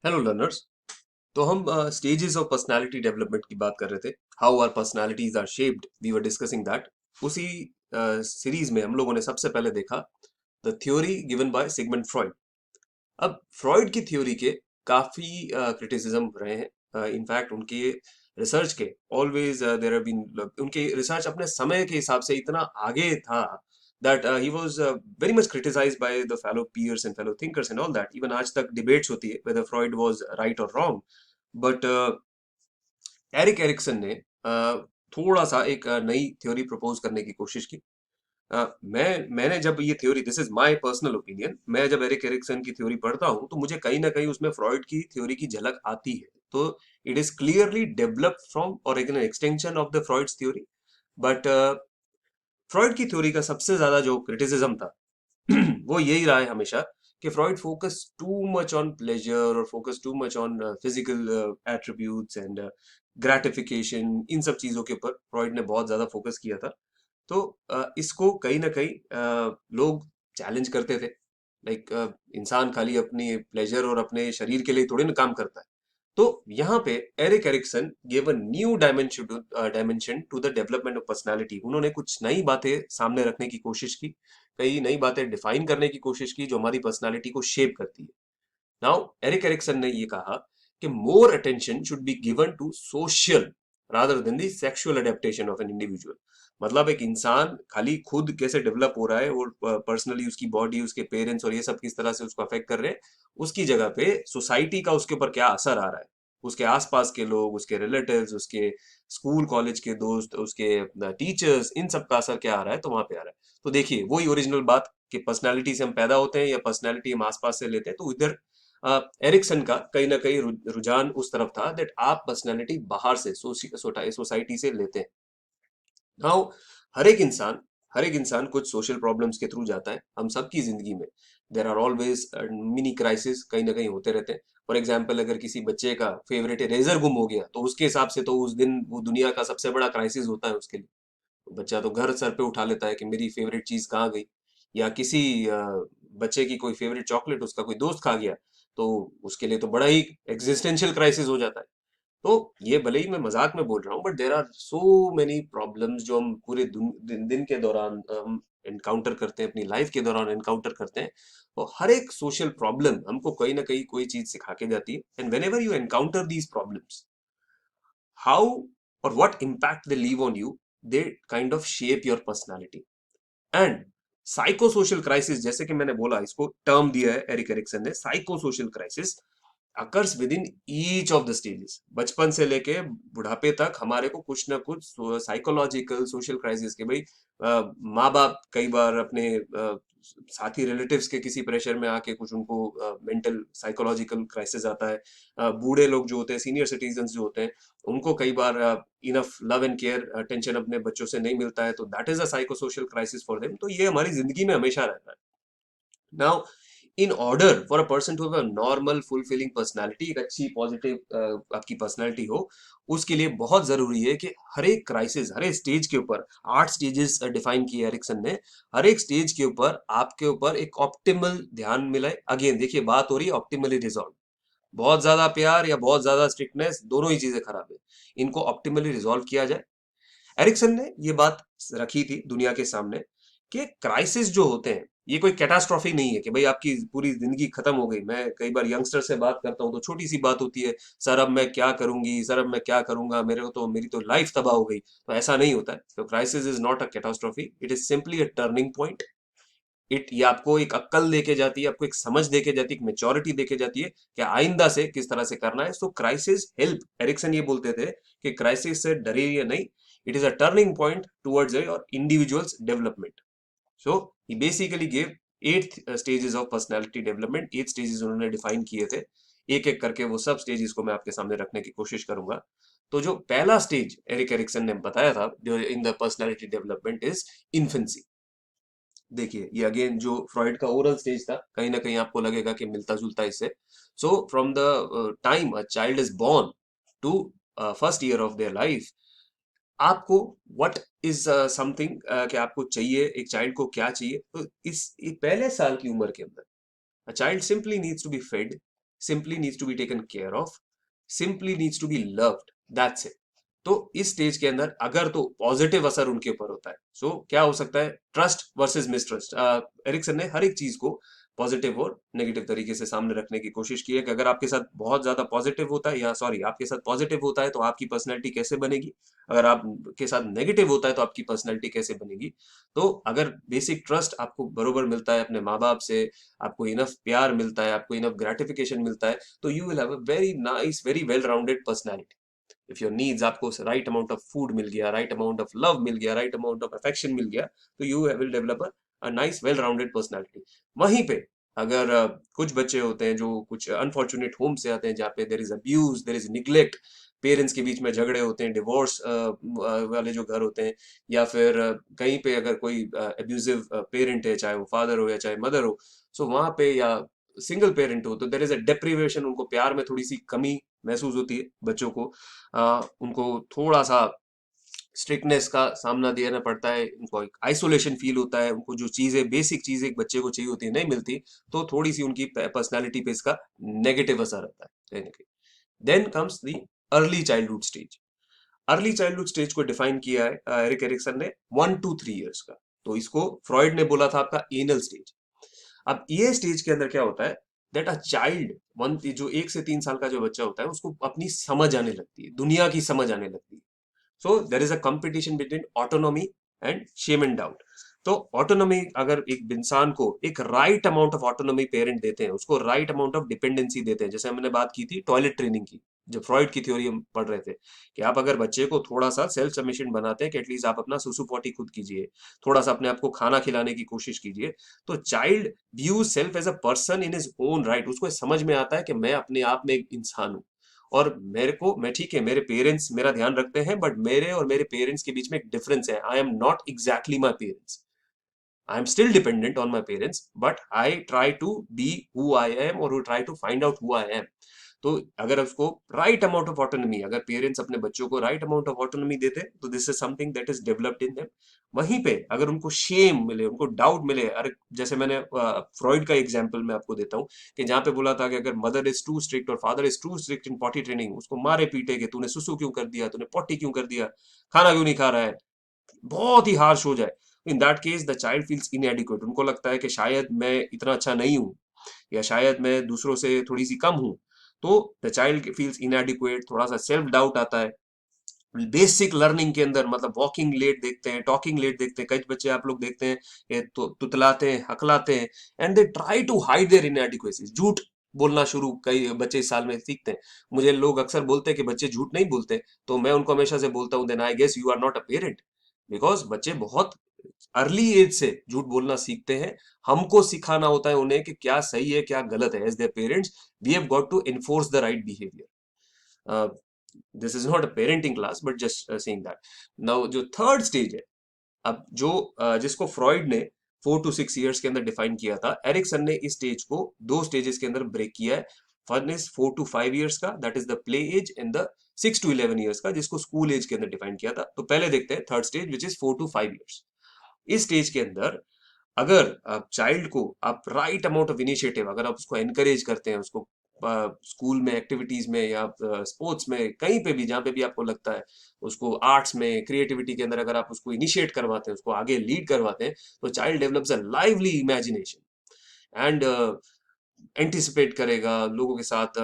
Hello learners. तो हम stages of personality development की बात कर रहे थे। How our personalities are shaped, we were discussing that. उसी सीरीज में हम लोगों ने सबसे पहले देखा the theory given by Sigmund Freud. अब फ्रॉइड की थ्योरी के काफी क्रिटिसिज्म रहे हैं। इनफैक्ट उनके रिसर्च के ऑलवेज देयर हैव बीन, उनके रिसर्च अपने समय के हिसाब से इतना आगे था that he was very much criticized by the fellow peers and fellow thinkers and all that. Even आज तक debates होती है whether Freud was right or wrong. But Erik Erikson ने थोड़ा सा एक नई थ्योरी प्रपोज करने की कोशिश की। मैंने जब ये theory, this is my personal opinion, मैं जब एरिक एरिक्सन की थ्योरी पढ़ता हूँ तो मुझे कहीं ना कहीं उसमें फ्रॉइड की थ्योरी की झलक आती है। तो it is clearly developed from और एक extension of the Freud's theory. But Freud की थ्योरी का सबसे ज्यादा जो क्रिटिसिज्म था वो यही रहा है हमेशा कि Freud focus too much on pleasure और focus too much on physical attributes and gratification. इन सब चीजों के ऊपर फ्रॉइड ने बहुत ज्यादा फोकस किया था। तो इसको कहीं ना कहीं लोग चैलेंज करते थे। लाइक इंसान खाली अपनी प्लेजर और अपने शरीर के लिए थोड़ी ना काम करता है। तो यहाँ पे Eric Erikson give a new dimension to the development of personality. उन्होंने कुछ नई बातें सामने रखने की कोशिश की, कई नई बातें डिफाइन करने की कोशिश की जो हमारी पर्सनालिटी को शेप करती है। नाउ एरिक एरिक्सन ने ये कहा कि more attention should be given to social rather than the sexual adaptation of an individual. मतलब एक इंसान खाली खुद कैसे डेवलप हो रहा है और पर्सनली उसकी बॉडी, उसके पेरेंट्स और ये सब किस तरह से उसको अफेक्ट कर रहे हैं, उसकी जगह पे सोसाइटी का उसके ऊपर क्या असर आ रहा है, उसके आसपास के लोग, उसके रिलेटिव्स, उसके स्कूल कॉलेज के दोस्त, उसके टीचर्स, इन सब का असर क्या आ रहा है, तो वहां पे आ रहा है। तो देखिए वही ओरिजिनल बात कि पर्सनालिटी से हम पैदा होते हैं या पर्सनालिटी हम आसपास से लेते हैं। तो इधर एरिक्सन का कहीं ना कहीं रुझान उस तरफ था दैट आप पर्सनालिटी बाहर से सोसाइटी से लेते हैं। नाउ हर एक इंसान कुछ सोशल प्रॉब्लम्स के थ्रू जाता है। हम सबकी जिंदगी में there are always mini crisis कहीं ना कहीं होते रहते हैं। फॉर एग्जाम्पल, अगर किसी बच्चे का फेवरेट इरेजर गुम हो गया तो उसके हिसाब से तो उस दिन वो दुनिया का सबसे बड़ा क्राइसिस होता है उसके लिए। बच्चा तो घर सर पे उठा लेता है कि मेरी फेवरेट चीज कहाँ गई। या किसी बच्चे की कोई फेवरेट चॉकलेट उसका कोई दोस्त खा गया तो उसके लिए तो बड़ा ही एग्जिस्टेंशियल क्राइसिस हो जाता है। तो ये भले ही मैं मजाक में बोल रहा हूँ but there are so many problems जो हम पूरे दिन के दौरान हम एनकाउंटर करते हैं, अपनी लाइफ के दौरान एनकाउंटर करते हैं। और हर एक सोशल प्रॉब्लम हमको कहीं ना कहीं कोई चीज सिखा के जाती है। And when ever you encounter these problems, how और what impact they leave on you, they kind of shape your personality. And psychosocial crisis, जैसे कि मैंने बोला, इसको टर्म दिया है एरिक एरिक्सन ने, psychosocial crisis occurs with in each of the stages. बचपन से लेके बुढ़ापे तक हमारे को कुछ ना कुछ साइकोलॉजिकल सोशल क्राइसिस के भाई, माँ बाप कई बार अपने साथी रिलेटिव्स के किसी प्रेशर में आके कुछ उनको मेंटल साइकोलॉजिकल क्राइसिस आता है। बूढ़े लोग जो होते हैं, सीनियर सिटीजन जो होते हैं, उनको कई बार enough love and care attention अपने बच्चों से नहीं मिलता है, तो that is a psycho social crisis for them. तो ये हमारी जिंदगी में हमेशा रहता है। Now in order for a person to have a normal fulfilling personality, एक अच्छी पॉजिटिव आपकी पर्सनालिटी हो, उसके लिए बहुत जरूरी है कि हर एक क्राइसिस, हर एक स्टेज के ऊपर, 8 स्टेजेस डिफाइन किए एरिक्सन ने, हर एक स्टेज के ऊपर आपके ऊपर एक ऑप्टिमल ध्यान मिले। अगेन देखिए बात हो रही है ऑप्टिमली रिजॉल्व। बहुत ज्यादा प्यार या बहुत ज्यादा स्ट्रिक्टनेस, दोनों ही चीजें खराब है। इनको ऑप्टिमली रिजॉल्व किया जाए। एरिक्सन ने ये बात रखी थी दुनिया के सामने कि क्राइसिस जो होते हैं ये कोई कैटास्ट्रॉफी नहीं है कि भाई आपकी पूरी जिंदगी खत्म हो गई। मैं कई बार यंगस्टर से बात करता हूँ तो छोटी सी बात होती है, सर अब मैं क्या करूंगी, सर अब मैं क्या करूंगा, मेरी तो लाइफ तबाह हो गई। तो ऐसा नहीं होता है। तो crisis is not a catastrophe, it is simply a turning point. ये आपको एक अक्ल देके जाती है, आपको एक समझ देके जाती है, एक मेच्योरिटी देके जाती है कि आइंदा से किस तरह से करना है। सो क्राइसिस हेल्प, एरिक्सन ये बोलते थे कि क्राइसिस से डरिए नहीं, it is a turning point towards your individuals development. So he basically give 8 stages of personality development. 8 stages उन्होंने डिफाइन किए थे। एक एक करके वो सब स्टेजेस को मैं आपके सामने रखने की कोशिश करूंगा। तो जो पहला स्टेज एरिक एरिक्सन ने बताया था जो in the personality development is infancy. देखिए ये अगेन जो फ्रॉइड का ओरल स्टेज था, कहीं ना कहीं आपको लगेगा कि मिलता जुलता इससे। So from the time a child is born to first year of their life, आपको व्हाट इज समथिंग कि आपको चाहिए, एक चाइल्ड को क्या चाहिए। तो इस पहले साल की उम्र के अंदर a child simply needs to be fed, simply needs to be taken care of, simply needs to be loved, that's it. तो इस स्टेज के अंदर अगर तो पॉजिटिव असर उनके ऊपर होता है, सो क्या हो सकता है, ट्रस्ट वर्सेस मिसट्रस्ट। एरिक्सन ने हर एक चीज को पॉजिटिव और नेगेटिव तरीके से सामने रखने की कोशिश की है कि अगर आपके साथ बहुत ज्यादा पॉजिटिव होता है, या सॉरी आपके साथ पॉजिटिव होता है तो आपकी पर्सनैलिटी कैसे बनेगी, अगर आपके साथ नेगेटिव होता है तो आपकी पर्सनैलिटी कैसे बनेगी। तो अगर बेसिक ट्रस्ट आपको बरोबर मिलता है अपने माँ बाप से, आपको इनफ प्यार मिलता है, आपको इनफ ग्रेटिफिकेशन मिलता है, तो you will have a very nice, very well rounded personality. If your needs, आपको राइट अमाउंट ऑफ फूड मिल गया, राइट अमाउंट ऑफ लव मिल गया, राइट अमाउंट ऑफ अफेक्शन मिल गया, तो you will develop a nice well rounded personality. वहीं पे अगर कुछ बच्चे होते हैं जो कुछ अनफॉर्चुनेट होम से आते हैं जहाँ पे there is abuse, there is neglect, parents के बीच में झगड़े होते हैं, डिवोर्स वाले जो घर होते हैं, या फिर कहीं पे अगर कोई अब्यूजिव पेरेंट है, चाहे वो फादर हो या चाहे मदर हो, सो वहां पे, या सिंगल पेरेंट हो, तो देर इज अ डेप्रीवेशन, उनको प्यार में थोड़ी सी कमी महसूस होती है बच्चों को। उनको थोड़ा सा स्ट्रिक्टनेस का सामना देना पड़ता है, उनको एक आइसोलेशन फील होता है, उनको जो चीजें, बेसिक चीजें एक बच्चे को चाहिए होती है नहीं मिलती, तो थोड़ी सी उनकी पर्सनैलिटी पे इसका नेगेटिव असर रहता है कहीं ना कहीं। Then comes the early childhood stage. Early childhood stage को डिफाइन किया है एरिक एरिक्सन ने 1 to 3 years का। तो इसको फ्रॉइड ने बोला था आपका एनल स्टेज। अब ये स्टेज के अंदर क्या होता है, दैट अ चाइल्ड, वन जो 1 से 3 साल का जो बच्चा होता है उसको अपनी समझ आने लगती है, दुनिया की समझ आने लगती है। So there is a competition between autonomy and shame and doubt. तो ऑटोनॉमी, अगर एक इंसान को एक right amount of autonomy parent देते हैं, उसको राइट अमाउंट ऑफ डिपेंडेंसी देते हैं, जैसे हमने बात की थी टॉयलेट ट्रेनिंग की, जब फ्रॉइड की थ्योरी हम पढ़ रहे थे, कि आप अगर बच्चे को थोड़ा सा सेल्फ सफिशिएंट बनाते हैं कि एटलीस्ट आप अपना सुसु पोटी खुद कीजिए, थोड़ा सा अपने आप को खाना खिलाने की कोशिश कीजिए, तो child views self as a person in his own right. उसको समझ में आता है कि मैं अपने आप में एक इंसान हूं, और मेरे को, मैं ठीक है, मेरे पेरेंट्स मेरा ध्यान रखते हैं, बट मेरे और मेरे पेरेंट्स के बीच में एक डिफरेंस है। I am not exactly my parents, I am still dependent on my parents, but I try to be who I am, और try to find out who I am. तो अगर उसको राइट अमाउंट ऑफ ऑटोनॉमी, अगर parents अपने बच्चों को right amount of autonomy देते हैं, तो this is something that is developed in them. वहीं पे अगर उनको शेम मिले, उनको डाउट मिले, अरे जैसे मैंने फ्रॉइड का एग्जांपल मैं आपको देता हूँ, कि जहाँ पे बोला था कि अगर मदर इज टू स्ट्रिक्ट और father is too strict in potty training, उसको मारे पीटे कि तूने सुसु क्यों कर दिया, तूने पॉटी क्यों कर दिया, खाना क्यों नहीं खा रहा है, बहुत ही हार्श हो जाए, in that case the child feels इनएडिक्वेट। उनको लगता है कि शायद मैं इतना अच्छा नहीं हूँ, या शायद मैं दूसरों से थोड़ी सी कम हूं, तो द चाइल्ड फील्स इनएडिक्वेट, थोड़ा सा सेल्फ डाउट आता है। बेसिक लर्निंग के अंदर, मतलब वॉकिंग लेट देखते हैं, टॉकिंग लेट देखते हैं, कई बच्चे आप लोग देखते हैं ये तो तुतलाते हैं, हकलाते हैं, and they try to hide their inadequacies, झूठ बोलना शुरू कई बच्चे इस साल में सीखते हैं। मुझे लोग अक्सर बोलते हैं कि बच्चे झूठ नहीं बोलते, तो मैं उनको हमेशा से बोलता हूँ, then I guess you are not a parent, because बच्चे बहुत अर्ली एज से झूठ बोलना सीखते हैं। हमको सिखाना होता है उन्हें कि क्या सही है क्या गलत है, as their parents we have got to enforce the right behaviour. This is not a parenting class, but just saying that. Now जो थर्ड स्टेज है, अब जो जिसको फ्रॉइड ने 4 to 6 years के अंदर डिफाइन किया था, एरिक्सन ने इस स्टेज को 2 स्टेजेस के अंदर ब्रेक किया है। फर्स्ट इज 4 to 5 years का, that is the play age, and the 6 to 11 years का, जिसको स्कूल एज के अंदर डिफाइन किया था। तो पहले देखते हैं third stage, which is 4 to 5 years। इस स्टेज के अंदर अगर आप चाइल्ड को आप राइट अमाउंट ऑफ इनिशिएटिव, अगर आप उसको एनकरेज करते हैं, उसको स्कूल में एक्टिविटीज में या स्पोर्ट्स में, कहीं पे भी जहाँ पे भी आपको लगता है, उसको आर्ट्स में, क्रिएटिविटी के अंदर अगर आप उसको इनिशिएट करवाते हैं, उसको आगे लीड करवाते हैं, तो child develops a lively imagination, and anticipate करेगा, लोगों के साथ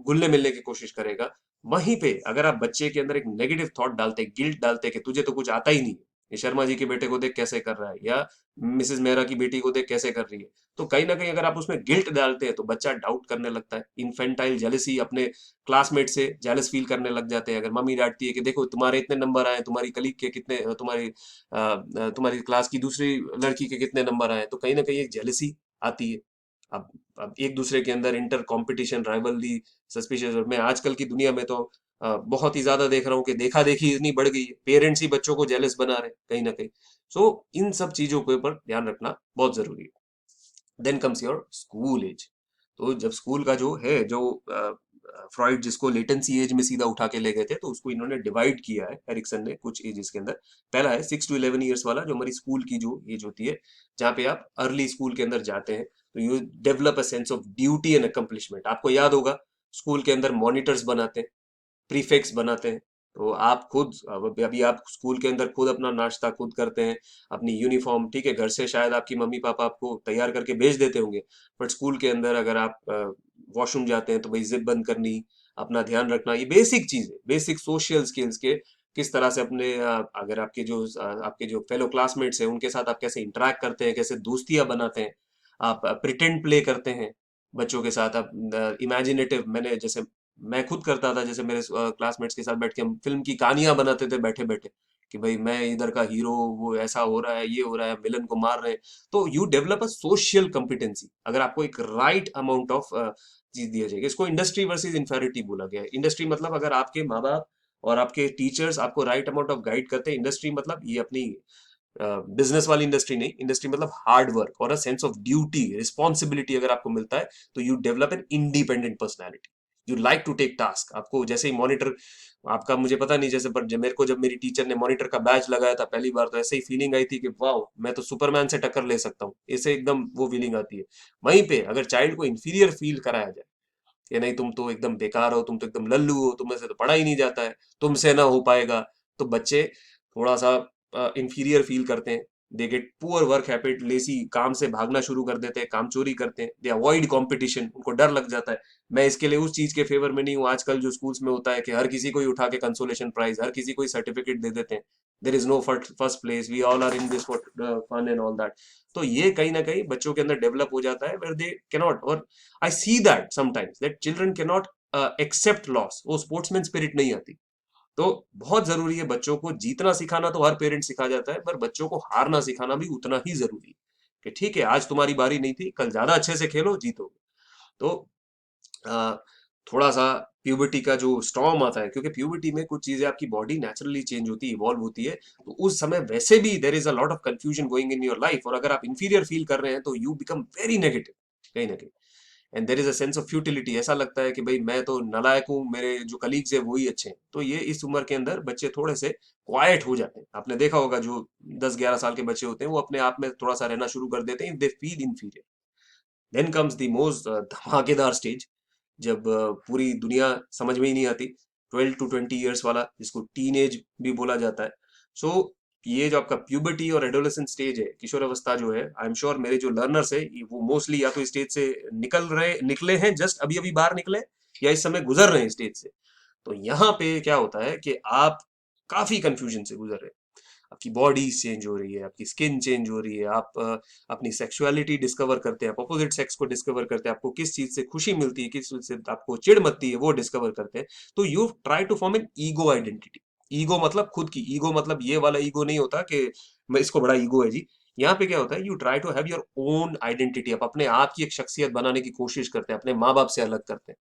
घुलने मिलने की कोशिश करेगा। वहीं पे अगर आप बच्चे के अंदर एक नेगेटिव थॉट डालते, गिल्ट डालते कि तुझे तो कुछ आता ही नहीं है, ये शर्मा जी के बेटे को देख कैसे कर रहा है, या मिसेस मेहरा की बेटी को देख कैसे कर रही है, तो कहीं ना कहीं अगर आप उसमें गिल्ट डालते हैं तो बच्चा डाउट करने लगता है, इन्फेंटाइल जेलसी, अपने क्लासमेट से जेलस फील करने लग जाते हैं। अगर मम्मी डांटती है कि देखो तुम्हारे इतने नंबर आए, तुम्हारी कलीग के कितने, तुम्हारी क्लास की दूसरी लड़की के कितने नंबर आए, तो कहीं ना कहीं एक जेलसी आती है। अब एक दूसरे के अंदर इंटर कंपटीशन, राइवलरी, सस्पिशियस, और मैं आजकल की दुनिया में तो बहुत ही ज्यादा देख रहा हूँ कि देखा देखी इतनी बढ़ गई है, पेरेंट्स ही बच्चों को जेलस बना रहे हैं कहीं ना कहीं। सो इन सब चीजों के ऊपर ध्यान रखना बहुत जरूरी है। Then comes your school age. तो जब स्कूल का जो है, जो फ्रॉइड जिसको लेटेंसी एज में सीधा उठा के ले गए थे, तो उसको इन्होंने डिवाइड किया है एरिक्सन ने कुछ एजेस के अंदर। पहला है 6 to 11 years वाला, जो हमारी स्कूल की जो एज होती है, जहाँ पे आप अर्ली स्कूल के अंदर जाते हैं। तो you develop a sense of duty and accomplishment. आपको याद होगा स्कूल के अंदर मॉनिटर्स बनाते हैं, प्रीफेक्स बनाते हैं। तो आप खुद अब अभी आप स्कूल के अंदर खुद अपना नाश्ता खुद करते हैं, अपनी यूनिफॉर्म, ठीक है, घर से शायद आपकी मम्मी पापा आपको तैयार करके भेज देते होंगे, बट स्कूल के अंदर अगर आप वॉशरूम जाते हैं तो भाई जिप बंद करनी, अपना ध्यान रखना, ये बेसिक चीज है, बेसिक सोशल स्किल्स के किस तरह से अपने अगर आपके जो फेलो क्लासमेट्स हैं उनके साथ आप कैसे इंटरेक्ट करते हैं, कैसे दोस्तियां बनाते हैं, आप प्रिटेंड प्ले करते हैं बच्चों के साथ, आप इमेजिनेटिव, मैंने जैसे मैं खुद करता था, जैसे मेरे क्लासमेट्स के साथ बैठ के हम फिल्म की कहानियां बनाते थे बैठे बैठे, कि भाई मैं इधर का हीरो, वो ऐसा हो रहा है, ये हो रहा है, विलन को मार रहे हैं। तो you develop a social competency अगर आपको एक राइट अमाउंट ऑफ चीज दिया जाएगा। इसको इंडस्ट्री वर्सेस इंफेरिटी बोला गया है। इंडस्ट्री मतलब अगर आपके माँ बाप और आपके टीचर्स आपको राइट अमाउंट ऑफ गाइड करते हैं। इंडस्ट्री मतलब ये अपनी बिजनेस वाली इंडस्ट्री नहीं, इंडस्ट्री मतलब हार्ड वर्क और a sense of duty, responsibility अगर आपको मिलता है तो you develop an independent personality. You like to take task. आपको जैसे ही मॉनिटर आपका, मुझे पता नहीं, जैसे पर मेरे को जब मेरी टीचर ने मॉनिटर का बैच लगाया था पहली बार, तो ऐसे ही फीलिंग आई थी कि वाह, मैं तो सुपरमैन से टक्कर ले सकता हूँ, ऐसे एकदम वो फीलिंग आती है। वहीं पे अगर चाइल्ड को इंफीरियर फील कराया जाए कि नहीं तुम तो एकदम बेकार हो, तुम तो एकदम लल्लू हो, तुम से तो पढ़ा ही नहीं जाता है, तुमसे ना हो पाएगा, तो बच्चे थोड़ा सा इंफीरियर फील करते हैं। They get poor work habit, lazy, काम से भागना शुरू कर देते हैं, काम चोरी करते हैं, दे अवॉइड कंपटीशन, उनको डर लग जाता है। मैं इसके लिए उस चीज के फेवर में नहीं हूँ आजकल जो स्कूल्स में होता है कि हर किसी को ही उठा के कंसोलेशन प्राइज, हर किसी को ही सर्टिफिकेट दे देते हैं। There is no first place, we all are in this for fun and all that. तो ये कहीं ना कहीं बच्चों के अंदर डेवलप हो जाता है, वेर दे कैनॉट, और I see that sometimes that children cannot accept loss, वो स्पोर्ट्समैन स्पिरिट नहीं आती। तो बहुत जरूरी है बच्चों को जीतना सिखाना, तो हर पेरेंट सिखा जाता है, पर बच्चों को हारना सिखाना भी उतना ही जरूरी है कि ठीक है आज तुम्हारी बारी नहीं थी, कल ज्यादा अच्छे से खेलो, जीतोगे। तो अ, थोड़ा सा प्यूबर्टी का जो स्टॉर्म आता है, क्योंकि प्यूबर्टी में कुछ चीजें आपकी बॉडी नेचुरली चेंज होती है, इवॉल्व होती है, तो उस समय वैसे भी देर is a lot of confusion going in your life, और अगर आप इंफीरियर फील कर रहे हैं तो यू बिकम वेरी नेगेटिव कहीं ना कहीं, and there is a sense of futility. ऐसा लगता है कि भाई मैं तो नालायक हूँ, मेरे जो कलीग्स है वही अच्छे हैं। तो ये इस उम्र के अंदर बच्चे थोड़े से क्वाइट हो जाते हैं। आपने देखा होगा जो 10-11 साल के बच्चे होते हैं वो अपने आप में थोड़ा सा रहना शुरू कर देते हैं, they feel inferior. Then comes the most धमाकेदार स्टेज, जब पूरी दुनिया समझ में ही नहीं आती, 12 to 20 ईयर्स वाला, जिसको टीन एज भी बोला जाता है। सो ये जो आपका प्यूबर्टी और एडोलेसेंट स्टेज है, किशोर अवस्था जो है, आई एम श्योर मेरे जो लर्नर्स है वो मोस्टली या तो स्टेज से निकले हैं, जस्ट अभी अभी बाहर निकले, या इस समय गुजर रहे हैं स्टेज से। तो यहाँ पे क्या होता है कि आप काफी कंफ्यूजन से गुजर रहे हैं। आपकी बॉडी चेंज हो रही है, आपकी स्किन चेंज हो रही है, आप अपनी सेक्सुअलिटी डिस्कवर करते हैं, आप अपोजिट सेक्स को डिस्कवर करते हैं, आपको किस चीज से खुशी मिलती है, किस चीज से आपको चिढ़ मचती है, वो डिस्कवर करते हैं। तो you try to form an ego identity. Ego मतलब खुद की ईगो, मतलब ये वाला ईगो नहीं होता कि मैं इसको बड़ा ईगो है जी। यहाँ पे क्या होता है, you try to have your own identity, आप अपने आप की एक शख्सियत बनाने की कोशिश करते हैं, अपने माँ बाप से अलग करते हैं।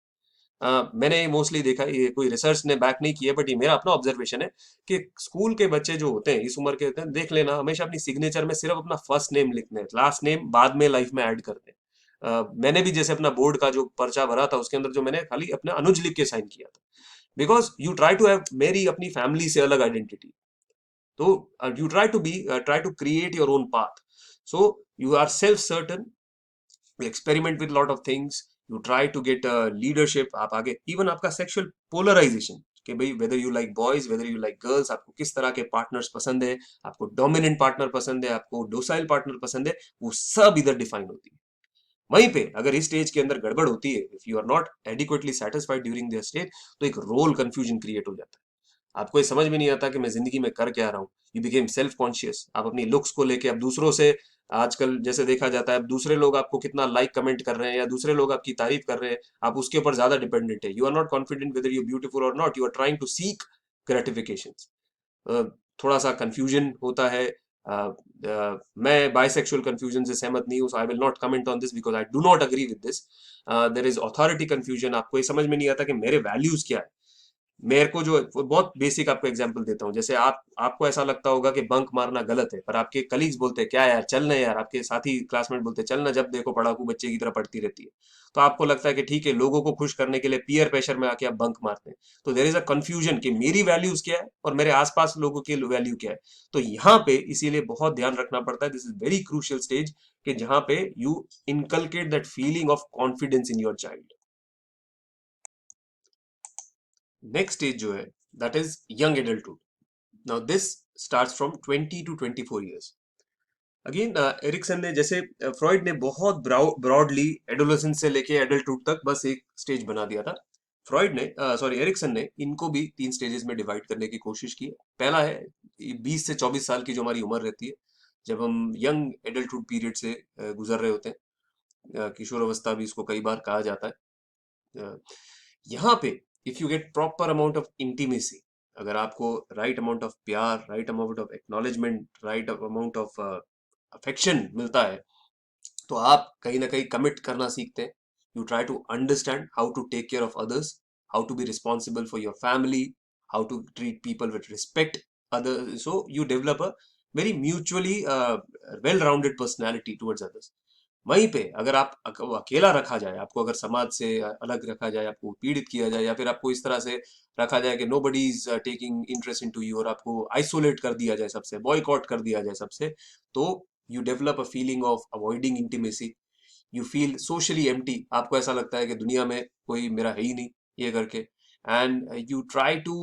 मैंने मोस्टली देखा है, ये कोई रिसर्च ने बैक नहीं किया, बट ये मेरा अपना ऑब्जर्वेशन है कि स्कूल के बच्चे जो होते हैं इस उम्र के होते हैं, देख लेना, हमेशा अपनी सिग्नेचर में सिर्फ अपना फर्स्ट नेम लिखते हैं, लास्ट नेम बाद में लाइफ में ऐड करते हैं। मैंने भी जैसे अपना बोर्ड का जो पर्चा भरा था उसके अंदर जो मैंने खाली अपना अनुज लिख के साइन किया था, because you try to have मेरी अपनी फैमिली से अलग आइडेंटिटी। तो you try to create your own path. So you are self certain, you experiment with lot of things, you try to get leadership, आप आगे even आपका sexual polarisation, कि भाई whether you like boys, whether you like girls, आपको किस तरह के partners पसंद है, आपको डोमिनेंट पार्टनर पसंद है, आपको डोसाइल पार्टनर पसंद है, वो सब इधर डिफाइन होती है। वहीं पे अगर इस स्टेज के अंदर गड़बड़ होती है, if you are not adequately satisfied during this stage, तो एक रोल कंफ्यूजन क्रिएट हो जाता है। आपको ये समझ में नहीं आता कि मैं जिंदगी में कर क्या रहा हूँ। यू बिकेम सेल्फ कॉन्शियस, आप अपनी लुक्स को लेके अब दूसरों से, आजकल जैसे देखा जाता है, अब दूसरे लोग आपको कितना लाइक कमेंट कर रहे हैं या दूसरे लोग आपकी तारीफ कर रहे हैं, आप उसके ऊपर ज्यादा डिपेंडेंट है। You are not confident whether you beautiful और नॉट, you are trying to seek gratification. थोड़ा सा कंफ्यूजन होता है। मैं बाइसेक्सुअल कंफ्यूजन से सहमत नहीं हूँ, I will not comment on this because I do not agree with this. There is authority confusion, आपको ये समझ में नहीं आता कि मेरे वैल्यूज क्या है। मेरे को जो बहुत बेसिक आपको एग्जांपल देता हूँ, जैसे आपको ऐसा लगता होगा कि बंक मारना गलत है, पर आपके कलीग्स बोलते हैं क्या यार चल ना यार, आपके साथी क्लासमेट बोलते हैं चल ना, जब देखो पढ़ाकू बच्चे की तरह पढ़ती रहती है। तो आपको लगता है कि ठीक है, लोगों को खुश करने के लिए पीयर प्रेशर में आके आप बंक मारते हैं। तो देयर इज अ कंफ्यूजन कि मेरी वैल्यूज क्या है और मेरे आसपास लोगों की वैल्यू क्या है। तो यहाँ पे इसीलिए बहुत ध्यान रखना पड़ता है, this is very crucial stage, कि जहां पे you inculcate that feeling of confidence in your child. Next stage जो है, that is young adulthood. Now this starts from 20 to 24 years। Again Erikson ने, जैसे फ्रॉइड ने बहुत ब्रॉडली एडोलेसेंस से लेके एडल्टहुड तक बस एक स्टेज बना दिया था। फ्रॉइड ने, सॉरी, एरिक्सन ने इनको भी 3 स्टेजेस में डिवाइड करने की कोशिश की है। पहला है 20 से 24 साल की जो हमारी उम्र रहती है, जब हम यंग एडल्टहुड पीरियड से गुजर रहे होते हैं। किशोर अवस्था भी इसको कई बार कहा जाता है। यहाँ पे if you get proper amount of intimacy, अगर आपको राइट अमाउंट ऑफ प्यार, right amount of acknowledgement, right amount of affection मिलता है, तो आप कहीं ना कहीं कमिट करना सीखते हैं। You try to understand how to take care of others, how to be responsible for your family, how to treat people with respect other, so you develop a very mutually well rounded personality towards others. वहीं पे अगर आप अकेला रखा जाए, आपको अगर समाज से अलग रखा जाए, आपको पीड़ित किया जाए, या फिर आपको इस तरह से रखा जाए कि nobody is taking interest in to you, और आपको आइसोलेट कर दिया जाए सबसे, बॉयकॉट कर दिया जाए सबसे, तो you develop a feeling of avoiding intimacy. You feel socially empty, आपको ऐसा लगता है कि दुनिया में कोई मेरा है ही नहीं, ये करके। And you try to,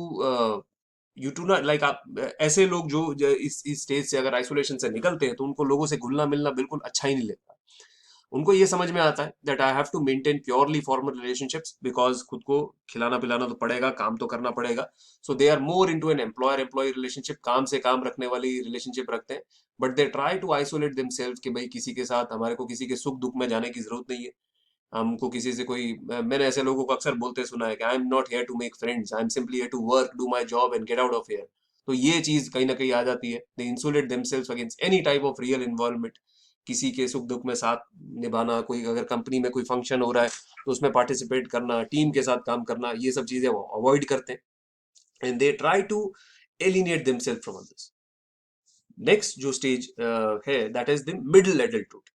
you to ना लाइक, आप ऐसे लोग जो इस स्टेज से अगर आइसोलेशन से निकलते हैं, तो उनको लोगों से घुलना मिलना बिल्कुल अच्छा ही नहीं लगता। उनको ये समझ में आता है that I have to maintain purely formal relationships, because खुद को खिलाना पिलाना तो पड़ेगा, काम तो करना पड़ेगा। So they are more into an employer employ relationship, काम से काम रखने वाली रिलेशनशिप रखते हैं। But they try to isolate themselves कि भाई किसी के साथ हमारे को किसी के सुख दुख में जाने की जरूरत नहीं है। हमको किसी से कोई, मैंने ऐसे लोगों को अक्सर बोलते सुना है कि I am not here to make friends, I am simply here to work, do my job and get out of here. तो ये चीज कहीं ना कहीं आ जाती है, they insulate themselves against any type of real involvement. किसी के सुख दुख में साथ निभाना, कोई अगर कंपनी में कोई फंक्शन हो रहा है तो उसमें पार्टिसिपेट करना, टीम के साथ काम करना, ये सब चीजें वो अवॉइड करते हैं। And they try to alienate themselves from others. Next जो स्टेज है, that is the middle adulthood.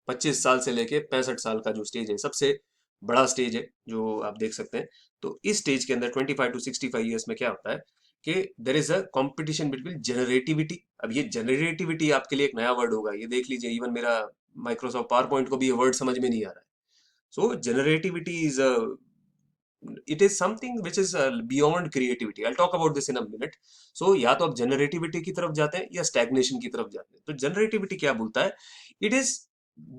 25 साल से लेके 65 साल का जो स्टेज है, सबसे बड़ा स्टेज है जो आप देख सकते हैं। तो इस स्टेज के अंदर 25 to 65 ईयर्स में क्या होता है कि there is a competition between generativity. अब ये जनरेटिविटी आपके लिए एक नया वर्ड होगा, ये देख लीजिए, इवन मेरा माइक्रोसॉफ्ट पावर पॉइंट को भी ये वर्ड समझ में नहीं आ रहा है। सो generativity is, it is something which is beyond creativity. I'll talk about this in a minute. So या तो आप जनरेटिविटी की तरफ जाते हैं या स्टैग्नेशन की तरफ जाते हैं। तो जनरेटिविटी क्या बोलता है, it is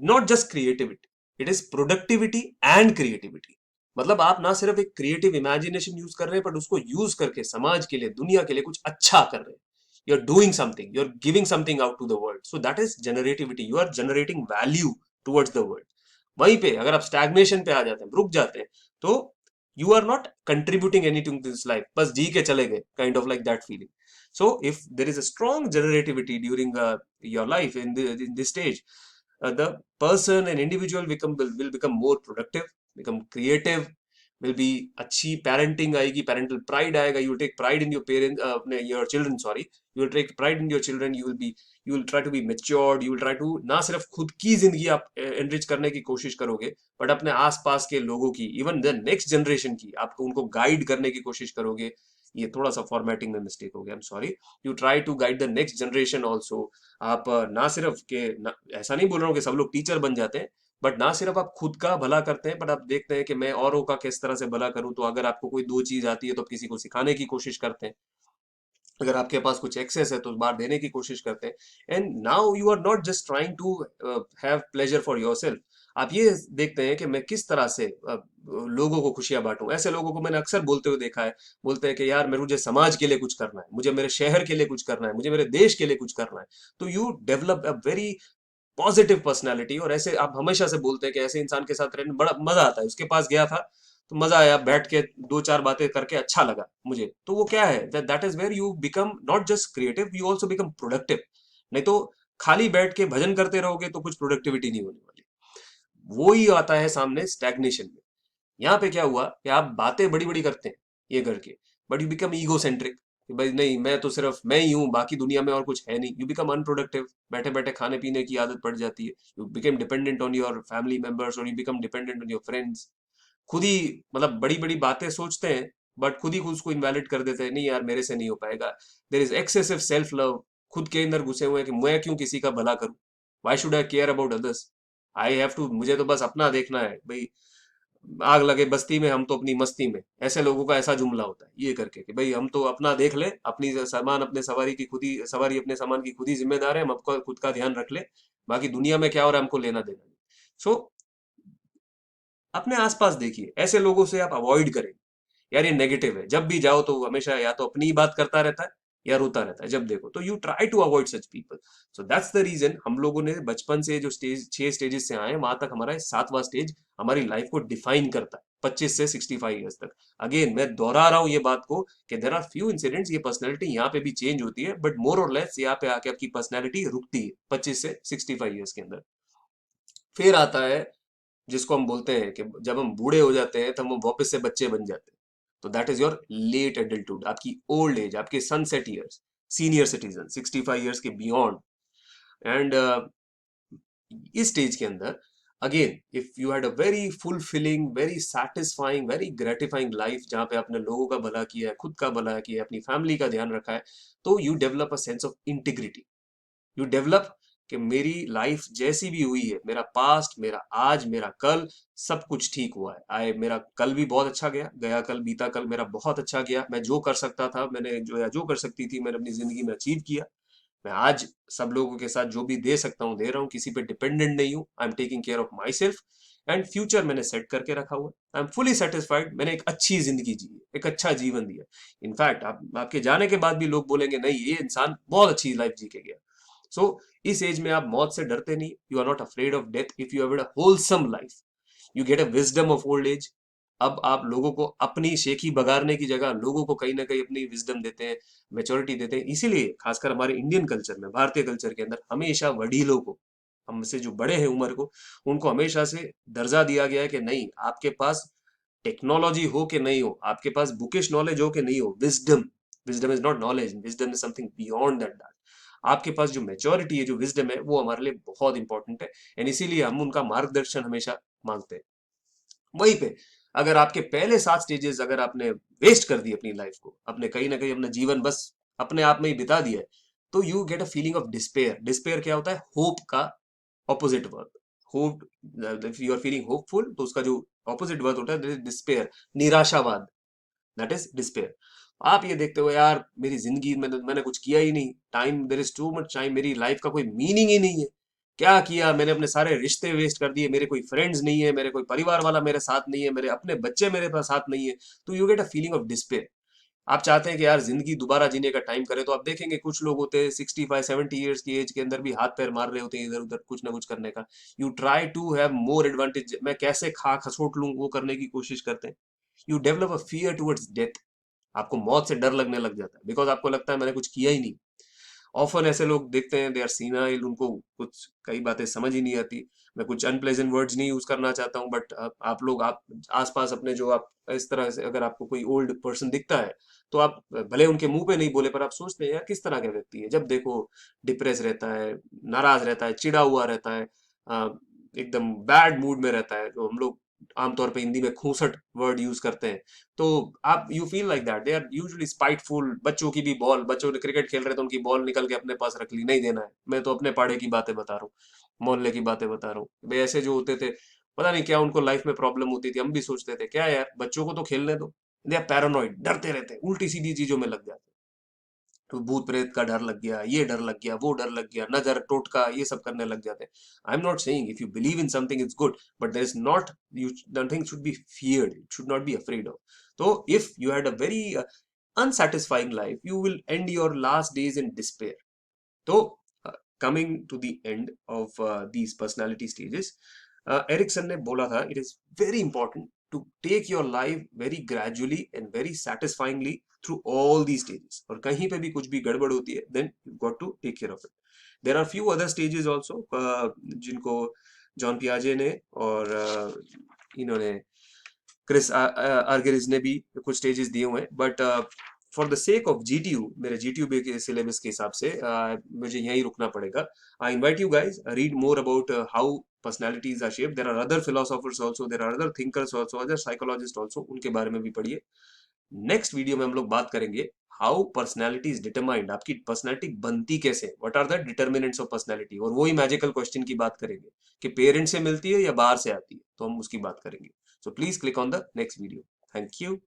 not just creativity, it is productivity and creativity. मतलब आप ना सिर्फ एक क्रिएटिव इमेजिनेशन यूज कर रहे हैं, बट उसको यूज करके समाज के लिए, दुनिया के लिए कुछ अच्छा कर रहे हैं। You are doing something, you are giving something out to the world, so that is generativity, you are generating value towards the world. वहीं पे अगर आप स्टैग्नेशन पे आ जाते हैं, रुक जाते हैं, तो you are not contributing anything to this life, बस जी के चले गए, kind of like that feeling. So if there is a strong generativity during your life in this stage, the person and individual will become more productive, become creative, will be अच्छी parenting आएगी, parental pride आएगा, you will take pride in your parents, अपने your children, sorry, you will take pride in your children, you will try to be matured, you will try to ना सिर्फ खुद की जिंदगी आप enrich करने की कोशिश करोगे, बट अपने आसपास के लोगों की, इवन द नेक्स्ट जनरेशन की, आपको उनको गाइड करने की कोशिश करोगे। ये थोड़ा सा फॉर्मेटिंग में मिस्टेक हो गया, I am sorry. You try to guide the next generation also. आप ना सिर्फ के ऐसा नहीं बोल रहा हूँ कि सब लोग टीचर बन जाते हैं, बट ना सिर्फ आप खुद का भला करते हैं, बट आप देखते हैं कि मैं औरों का किस तरह से भला करूं। तो अगर आपको कोई दो चीज आती है तो आप किसी को सिखाने की कोशिश करते हैं, अगर आपके पास कुछ एक्सेस है तो बाहर देने की कोशिश करते हैं। And now you are not just trying to have pleasure for yourself, आप ये देखते हैं कि मैं किस तरह से लोगों को खुशियां बांटूं। ऐसे लोगों को मैंने अक्सर बोलते हुए देखा है, बोलते हैं कि यार मेरे, मुझे समाज के लिए कुछ करना है, मुझे मेरे शहर के लिए कुछ करना है, मुझे मेरे देश के लिए कुछ करना है। तो you develop a very positive personality. और ऐसे आप हमेशा से बोलते हैं कि ऐसे इंसान के साथ रहने में बड़ा मजा आता है। उसके पास गया था तो मजा आया, बैठ के दो चार बातें करके अच्छा लगा मुझे। तो वो क्या है, that is where you become not just creative, you also become productive. नहीं तो खाली बैठ के भजन करते रहोगे तो कुछ प्रोडक्टिविटी नहीं होने वाली। वो ही आता है सामने स्टैग्नेशन में। यहाँ पे क्या हुआ कि आप बातें बड़ी बड़ी करते हैं ये करके, but you become ego centric कि भाई नहीं, मैं तो सिर्फ मैं ही हूँ, बाकी दुनिया में और कुछ है नहीं। यू बिकम अनप्रोडक्टिव, बैठे बैठे खाने पीने की आदत पड़ जाती है। You become dependent on your family members और you become dependent on your friends. खुद ही मतलब बड़ी बड़ी बातें सोचते हैं बट खुद ही खुद उसको इनवैलिड कर देते हैं, नहीं यार मेरे से नहीं हो पाएगा। There is excessive self love, खुद के अंदर घुसे हुए हैं कि मैं क्यों किसी का भला करूं, why should I care about others, I have to, मुझे तो बस अपना देखना है भाई, आग लगे बस्ती में हम तो अपनी मस्ती में, ऐसे लोगों का ऐसा जुमला होता है ये करके कि भाई हम तो अपना देख ले, अपनी सामान अपने सवारी की खुद ही, सवारी अपने सामान की खुद ही जिम्मेदार है, हम आपको खुद का ध्यान रख ले, बाकी दुनिया में क्या हो रहा है हमको लेना देना नहीं। सो अपने आसपास देखिए, ऐसे लोगों से आप अवॉइड करें। यार ये नेगेटिव है, जब भी जाओ तो वह हमेशा या तो अपनी ही बात करता रहता है या रोता रहता है जब देखो, तो you try to avoid such people. So that's the reason हम लोगों ने बचपन से जो स्टेज 6 स्टेजेस से आए हैं, वहां तक हमारा 7वां स्टेज हमारी लाइफ को डिफाइन करता है, 25 से 65 ईयर्स तक। अगेन मैं दोहरा रहा हूं ये बात को कि देर आर फ्यू इंसिडेंट्स, ये पर्सनैलिटी यहाँ पे भी चेंज होती है बट मोर और लेस यहाँ पे आके आपकी पर्सनैलिटी रुकती है 25 से 65 ईयर्स के अंदर। फिर आता है जिसको हम बोलते हैं कि जब हम बूढ़े हो जाते हैं तब हम वापस से बच्चे बन जाते हैं। तो that is your late adulthood, आपकी ओल्ड एज, आपके sunset years, senior citizen 65 years के बियॉन्ड। एंड इस स्टेज के अंदर again if you had a very fulfilling, very satisfying, very gratifying life जहां पे आपने लोगों का भला किया है, खुद का भला किया है, अपनी फैमिली का ध्यान रखा है, तो you develop a sense of integrity. You develop कि मेरी लाइफ जैसी भी हुई है, मेरा पास्ट, मेरा आज, मेरा कल, सब कुछ ठीक हुआ है। आए मेरा कल भी बहुत अच्छा गया, गया कल, बीता कल मेरा बहुत अच्छा गया, मैं जो कर सकता था मैंने, जो या जो कर सकती थी मैंने अपनी जिंदगी में अचीव किया। मैं आज सब लोगों के साथ जो भी दे सकता हूँ दे रहा हूँ, किसी पे डिपेंडेंट नहीं हूँ, I am taking care of my self. And future मैंने सेट करके रखा हुआ है, आई एम फुली सेटिस्फाइड, मैंने एक अच्छी जिंदगी जी है, एक अच्छा जीवन दिया। इनफैक्ट आप आपके जाने के बाद भी लोग बोलेंगे नहीं ये इंसान बहुत अच्छी लाइफ जी के गया। सो इस एज में आप मौत से डरते नहीं, you are not afraid of death if you have a wholesome life, you get a wisdom of old age. अब आप लोगों को अपनी शेखी बगाड़ने की जगह लोगों को कहीं ना कहीं अपनी विजडम देते हैं, मेच्योरिटी देते हैं। इसीलिए खासकर हमारे इंडियन कल्चर में, भारतीय कल्चर के अंदर हमेशा वडीलों को, हमसे जो बड़े हैं उम्र को, उनको हमेशा से दर्जा दिया गया है कि नहीं, आपके पास टेक्नोलॉजी हो कि नहीं हो, आपके पास बुकिश नॉलेज हो कि नहीं हो, wisdom, wisdom is not knowledge, wisdom is something beyond that. आपके पास जो मेच्योरिटी है, जो विजडम है, वो हमारे लिए बहुत इंपॉर्टेंट है। एंड इसीलिए हम उनका मार्गदर्शन हमेशा मांगते हैं। वहीं पे अगर आपके पहले 7 स्टेजेस अगर आपने वेस्ट कर दी अपनी लाइफ को, अपने कहीं ना कहीं अपना जीवन बस अपने आप में ही बिता दिया है, तो you get a feeling of despair. Despair क्या होता है? होप का opposite word. Hope, if you are feeling hopeful तो उसका जो ऑपोजिट वर्ड होता है डिस्पेयर, निराशावाद, दैट इज डिस्पेयर। आप ये देखते हो यार मेरी जिंदगी में मैंने कुछ किया ही नहीं, time, there is too much time, मेरी लाइफ का कोई मीनिंग ही नहीं है, क्या किया मैंने, अपने सारे रिश्ते वेस्ट कर दिए, मेरे कोई फ्रेंड्स नहीं है, मेरे कोई परिवार वाला मेरे साथ नहीं है, मेरे अपने बच्चे मेरे पास साथ नहीं है। तो you get a feeling of despair. आप चाहते हैं कि यार जिंदगी दोबारा जीने का टाइम करे, तो आप देखेंगे कुछ लोग होते हैं 65 70 ईयर्स की एज के अंदर भी हाथ पैर मार रहे होते हैं इधर उधर कुछ ना कुछ करने का। You try to have more advantage, मैं कैसे खा खसोट लूं वो करने की कोशिश करते हैं। You develop a fear towards death, आपको मौत से डर लगने लग जाता है बिकॉज आपको लगता है मैंने कुछ किया ही नहीं। ऑफन ऐसे लोग देखते हैं, दे आर सीनाइल, उनको कुछ कई बातें समझ ही नहीं आती। मैं कुछ अनप्लेजेंट वर्ड्स नहीं यूज करना चाहता हूँ बट आप लोग, आप आसपास अपने जो, आप इस तरह से अगर आपको कोई ओल्ड पर्सन दिखता है तो आप भले उनके मुंह पे नहीं बोले पर आप सोचते हैं यार किस तरह का व्यक्ति है, जब देखो डिप्रेस रहता है, नाराज रहता है, चिड़ा हुआ रहता है, अ, एकदम बैड मूड में रहता है, जो हम लोग आमतौर पे हिंदी में खूसट वर्ड यूज करते हैं। तो आप you feel like that they are usually spiteful. बच्चों की भी बॉल, बच्चों ने क्रिकेट खेल रहे तो उनकी बॉल निकल के अपने पास रख ली, नहीं देना है, मैं तो अपने पाड़े की बातें बता रहा हूँ, मोहल्ले की बातें बता रहा हूँ भाई। ऐसे जो होते थे, पता नहीं क्या उनको लाइफ में प्रॉब्लम होती थी, हम भी सोचते थे क्या यार बच्चों को तो खेलने दो, दे आर पैरानॉइड, डरते रहते हैं, उल्टी सीधी चीजों में लग जाते हैं। तो भूत प्रेत का डर लग गया, ये डर लग गया, वो डर लग गया, नजर टोटका, ये सब करने लग जाते हैं। I am not saying if you believe in something it's good, but there is not, you, nothing should be feared, it should not be afraid of. तो if you had a very unsatisfying life, you will end your last days in despair. तो coming to the end of these personality stages, Erikson ने बोला था it is very important to take your life very gradually and very satisfyingly through all the stages, और कहीं पे भी कुछ भी गड़बड़ होती है then you got to take care of it. There are few other stages also जिनको जॉन पियाजे ने और इन्होंने क्रिस आर्गेरिज ने भी कुछ स्टेजेस दिए हुए हैं, but for the sake of GTU, मेरे जीटीयू के सिलेबस के हिसाब से मुझे यहीं रुकना पड़ेगा. I invite you guys read more about how personalities are shape. There are other philosophers also, there are other thinkers also, other psychologist also, उनके बारे में भी पढ़िए. नेक्स्ट वीडियो में हम लोग बात करेंगे हाउ पर्सनैलिटी इज डिटरमाइंड. आपकी पर्सनैलिटी बनती कैसे, what are the determinants of personality, और वही मैजिकल क्वेश्चन की बात करेंगे कि पेरेंट्स से मिलती है या बाहर से आती है, तो हम उसकी बात करेंगे. So please click on the next video. Thank you.